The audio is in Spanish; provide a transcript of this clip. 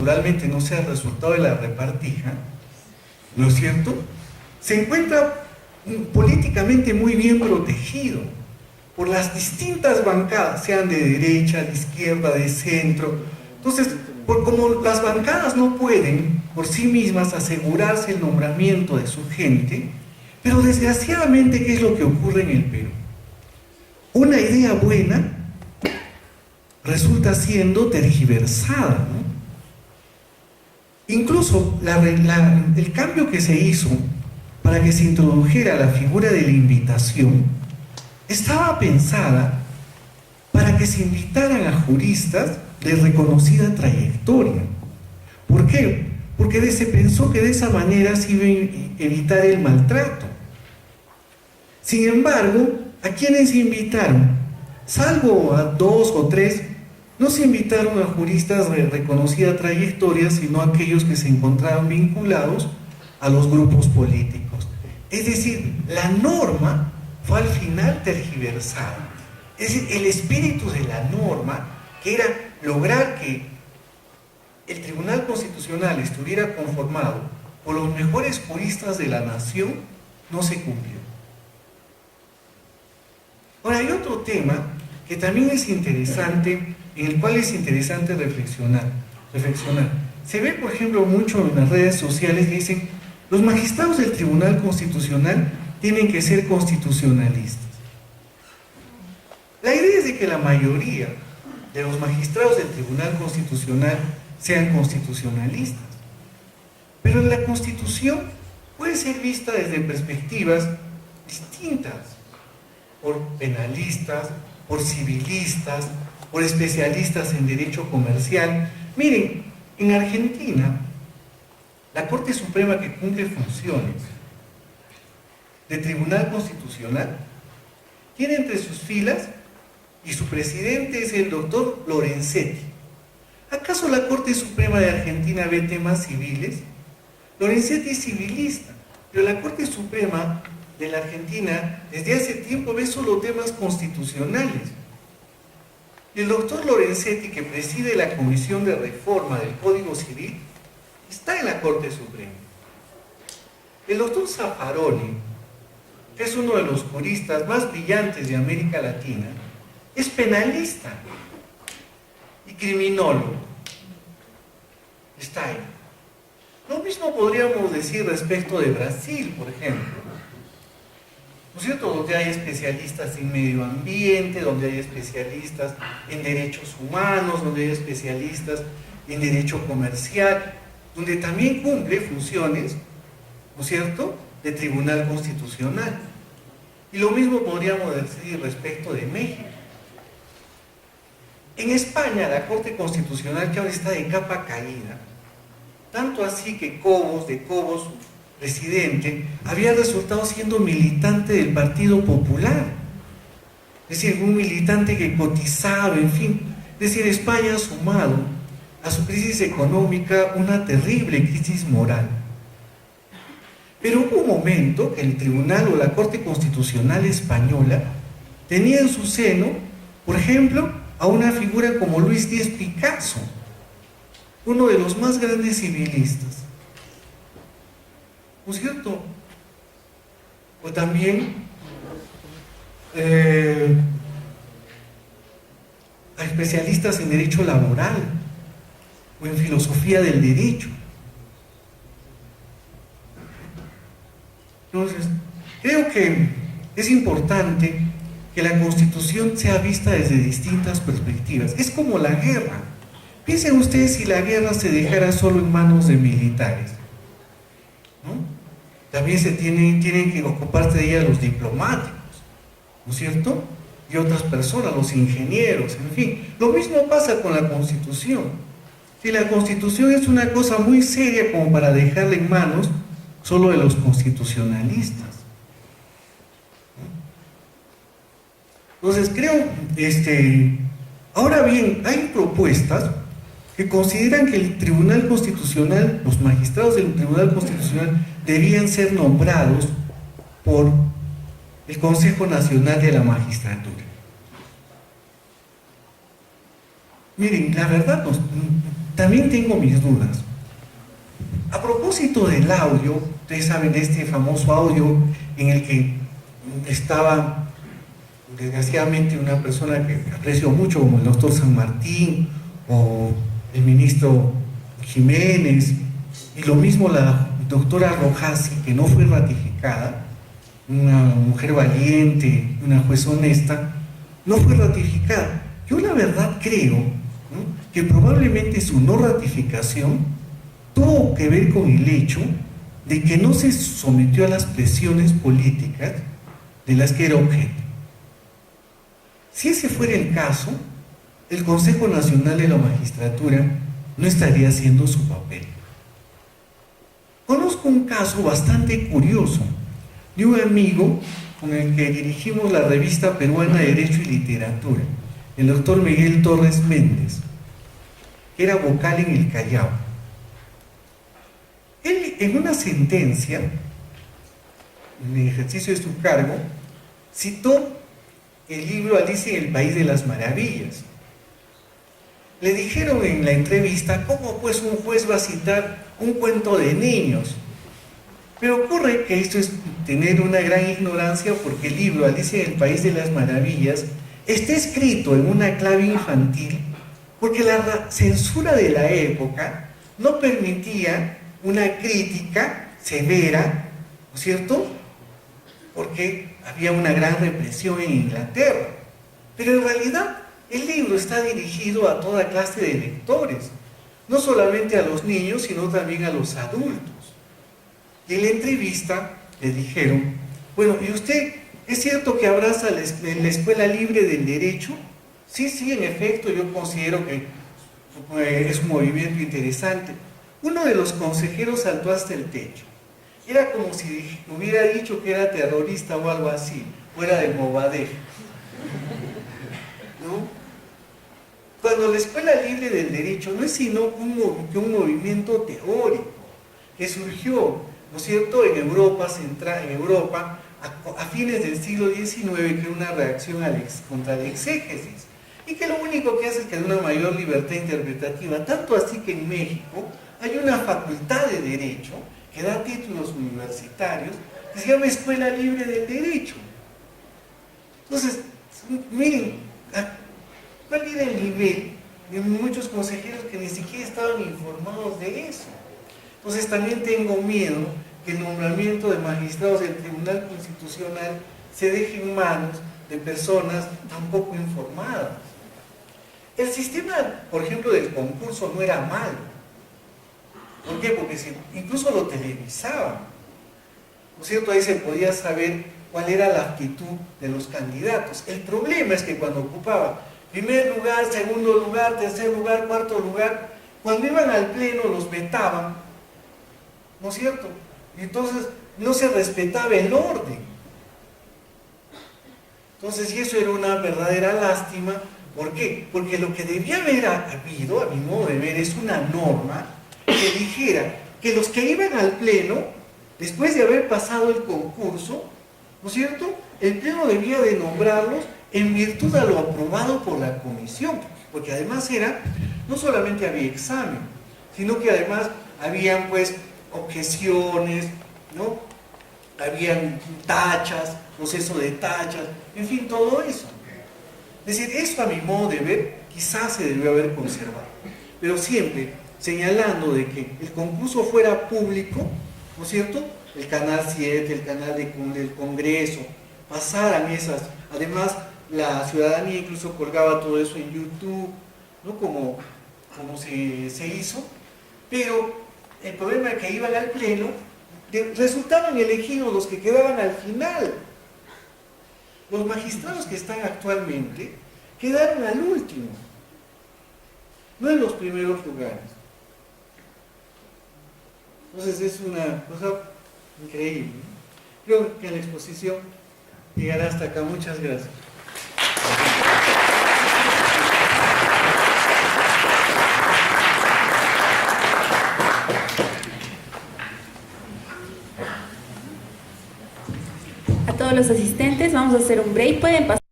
naturalmente no sea el resultado de la repartija, ¿no es cierto?, se encuentra políticamente muy bien protegido por las distintas bancadas, sean de derecha, de izquierda, de centro. Entonces, como las bancadas no pueden por sí mismas asegurarse el nombramiento de su gente, pero desgraciadamente, ¿qué es lo que ocurre en el Perú? Una idea buena resulta siendo tergiversada, ¿no? Incluso el cambio que se hizo para que se introdujera la figura de la invitación estaba pensada para que se invitaran a juristas de reconocida trayectoria. ¿Por qué? Porque se pensó que de esa manera se iba a evitar el maltrato. Sin embargo, ¿a quiénes invitaron? Salvo a 2 o 3, no se invitaron a juristas de reconocida trayectoria, sino a aquellos que se encontraban vinculados a los grupos políticos. Es decir, la norma fue al final tergiversada. Es decir, el espíritu de la norma, que era lograr que el Tribunal Constitucional estuviera conformado por los mejores juristas de la nación, no se cumplió. Ahora, hay otro tema que también es interesante, en el cual es interesante reflexionar. Se ve, por ejemplo, mucho en las redes sociales que dicen: los magistrados del Tribunal Constitucional tienen que ser constitucionalistas. La idea es de que la mayoría de los magistrados del Tribunal Constitucional sean constitucionalistas. Pero la Constitución puede ser vista desde perspectivas distintas, por penalistas, por civilistas, por especialistas en derecho comercial. Miren, en Argentina, la Corte Suprema, que cumple funciones de Tribunal Constitucional, tiene entre sus filas, y su presidente es el doctor Lorenzetti. ¿Acaso la Corte Suprema de Argentina ve temas civiles? Lorenzetti es civilista, pero la Corte Suprema de la Argentina desde hace tiempo ve solo temas constitucionales. Y el doctor Lorenzetti, que preside la Comisión de Reforma del Código Civil, está en la Corte Suprema. El doctor Zaffaroni, que es uno de los juristas más brillantes de América Latina, es penalista y criminólogo. Está ahí. Lo mismo podríamos decir respecto de Brasil, por ejemplo, ¿no es cierto?, donde hay especialistas en medio ambiente, donde hay especialistas en derechos humanos, donde hay especialistas en derecho comercial, donde también cumple funciones, ¿no es cierto?, de Tribunal Constitucional. Y lo mismo podríamos decir respecto de México. En España, la Corte Constitucional, que ahora está de capa caída, tanto así que Cobos, su presidente, había resultado siendo militante del Partido Popular. Es decir, un militante que cotizaba, en fin. Es decir, España ha sumado a su crisis económica una terrible crisis moral. Pero hubo un momento que el Tribunal o la Corte Constitucional española tenía en su seno, por ejemplo, a una figura como Luis Díez Picasso, uno de los más grandes civilistas, ¿no es cierto? O también a especialistas en derecho laboral o en filosofía del derecho. Entonces, creo que es importante que la Constitución sea vista desde distintas perspectivas. Es como la guerra. Piensen ustedes si la guerra se dejara solo en manos de militares, ¿no? También tienen que ocuparse de ella los diplomáticos, ¿no es cierto?, y otras personas, los ingenieros, en fin. Lo mismo pasa con la Constitución. Si la Constitución es una cosa muy seria como para dejarla en manos solo de los constitucionalistas. Entonces creo, ahora bien, hay propuestas que consideran que el Tribunal Constitucional, los magistrados del Tribunal Constitucional debían ser nombrados por el Consejo Nacional de la Magistratura. Miren, la verdad también tengo mis dudas. A propósito del audio, ustedes saben este famoso audio en el que estaba desgraciadamente una persona que aprecio mucho, como el doctor San Martín o el ministro Jiménez, y lo mismo la doctora Rojasi, que no fue ratificada, una mujer valiente, una juez honesta, no fue ratificada. Yo la verdad creo, ¿no?, que probablemente su no ratificación tuvo que ver con el hecho de que no se sometió a las presiones políticas de las que era objeto. Si ese fuera el caso, el Consejo Nacional de la Magistratura no estaría haciendo su papel. Conozco un caso bastante curioso de un amigo con el que dirigimos la revista peruana de Derecho y Literatura, el doctor Miguel Torres Méndez, que era vocal en el Callao. Él, en una sentencia, en el ejercicio de su cargo, citó el libro Alicia en el País de las Maravillas. Le dijeron en la entrevista, ¿cómo pues un juez va a citar un cuento de niños? Pero ocurre que esto es tener una gran ignorancia, porque el libro Alicia en el País de las Maravillas está escrito en una clave infantil, porque la censura de la época no permitía una crítica severa, ¿no es cierto?, porque había una gran represión en Inglaterra. Pero en realidad el libro está dirigido a toda clase de lectores, no solamente a los niños, sino también a los adultos. Y en la entrevista le dijeron, bueno, ¿y usted es cierto que abraza la Escuela Libre del Derecho? Sí, en efecto, yo considero que es un movimiento interesante. Uno de los consejeros saltó hasta el techo. Era como si hubiera dicho que era terrorista o algo así, fuera del Movadef, ¿no? Cuando la Escuela Libre del Derecho no es sino un movimiento teórico que surgió, ¿no es cierto?, en Europa central, en Europa a fines del siglo XIX, que era una reacción contra la exégesis, y que lo único que hace es que da una mayor libertad interpretativa, tanto así que en México hay una facultad de Derecho que da títulos universitarios, que se llama Escuela Libre del Derecho. Entonces, miren, ¿cuál era el nivel de muchos consejeros que ni siquiera estaban informados de eso? Entonces también tengo miedo que el nombramiento de magistrados del Tribunal Constitucional se deje en manos de personas tan poco informadas. El sistema, por ejemplo, del concurso no era malo. ¿Por qué? Porque incluso lo televisaban, ¿no es cierto? Ahí se podía saber cuál era la actitud de los candidatos. El problema es que cuando ocupaban primer lugar, segundo lugar, tercer lugar, cuarto lugar, cuando iban al pleno los vetaban, ¿no es cierto? Y entonces no se respetaba el orden. Entonces, y eso era una verdadera lástima. ¿Por qué? Porque lo que debía haber habido, a mi modo de ver, es una norma que dijera que los que iban al pleno, después de haber pasado el concurso, ¿no es cierto?, el pleno debía de nombrarlos en virtud a lo aprobado por la comisión, porque además no solamente había examen, sino que además habían pues objeciones, ¿no?, habían tachas, proceso de tachas, en fin, todo eso. Es decir, esto a mi modo de ver quizás se debió haber conservado, pero siempre señalando de que el concurso fuera público, ¿no es cierto?, el canal 7, el canal del Congreso, pasaran esas, además la ciudadanía incluso colgaba todo eso en YouTube, ¿no?, como se hizo, pero el problema es que iban al pleno, resultaban elegidos los que quedaban al final. Los magistrados que están actualmente quedaron al último, no en los primeros lugares. Entonces es una cosa increíble. Creo que la exposición llegará hasta acá. Muchas gracias. A todos los asistentes, vamos a hacer un break. Pueden pasar.